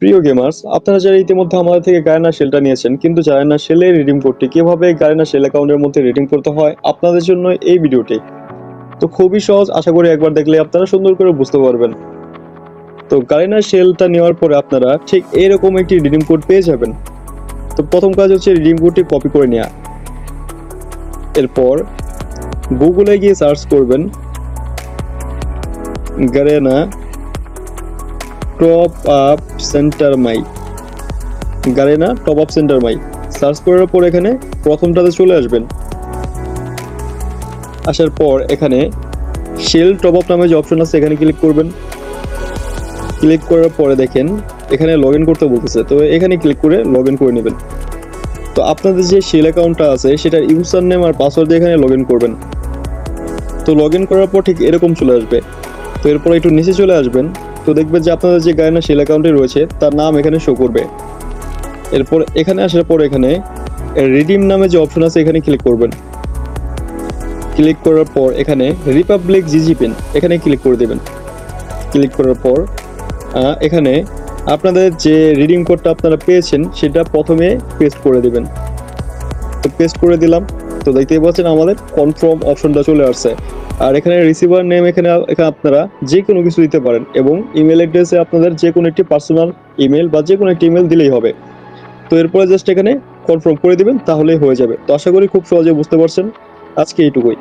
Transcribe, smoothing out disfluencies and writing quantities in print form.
প্রিয় গেমার্স, আপনারা যারা ইতিমধ্যে আমাদের থেকে গায়ানা শেলটা নিয়েছেন কিন্তু জানেন না শেলের রিডিম কোডটি কিভাবে গায়ানা শেল অ্যাকাউন্টের মধ্যে রিডিম করতে হয়, আপনাদের জন্য এই ভিডিওটি। তো খুবই সহজ, আশা করি একবার দেখলে আপনারা সুন্দর করে বুঝতে পারবেন। তো গায়ানা শেলটা নেওয়ার পরে আপনারা ঠিক এইরকম একটি রিডিম কোড পেয়ে যাবেন। তো প্রথম কাজ হচ্ছে রিডিম কোডটি কপি করে নেওয়া। এরপর গুগলে গিয়ে সার্চ করবেন গায়ানা টপ আপ সেন্টার মাই। গায়ানা টপ আপ সেন্টার মাই সার্চ করার পর এখানে প্রথমটাতে চলে আসবেন। আসার পর এখানে শেল টপ আপ নামে যে অপশন আছে এখানে ক্লিক করবেন। ক্লিক করার পরে দেখেন এখানে লগ ইন করতে বলতেছে, তো এখানে ক্লিক করে লগ ইন করে নেবেন। তো আপনাদের যে শেল অ্যাকাউন্টটা আছে সেটার ইউজার নেম আর পাসওয়ার্ড দিয়ে এখানে লগ ইন করবেন। তো লগ ইন করার পর ঠিক এরকম চলে আসবে। তো এরপর একটু নিচে চলে আসবেন, তো দেখবেন যে আপনাদের যে গায়ানা শেল অ্যাকাউন্টে রয়েছে তার নাম এখানে শো করবে। এরপর এখানে আসার পর এখানে রিডিম নামে যে অপশন আছে এখানে ক্লিক করবেন। ক্লিক করার পর এখানে রিপাবলিক জিজি পিন এখানে ক্লিক করে দেবেন। ক্লিক করার পর এখানে আপনাদের যে রিডিম কোডটা আপনারা পেয়েছেন সেটা প্রথমে পেস্ট করে দেবেন। তো পেস্ট করে দিলাম। তো দেখতেই পাচ্ছেন আমাদের কনফার্ম অপশনটা চলে আসছে। আর এখানে রিসিভার নেম এখানে আপনারা যে কোনো কিছু দিতে পারেন এবং ইমেল অ্যাড্রেসে আপনাদের যে কোনো একটি পার্সোনাল ইমেল বা যে কোনো একটি ইমেল দিলেই হবে। তো এরপরে জাস্ট এখানে কনফার্ম করে দিবেন, তাহলেই হয়ে যাবে। তো আশা করি খুব সহজে বুঝতে পারছেন। আজকে এইটুকুই।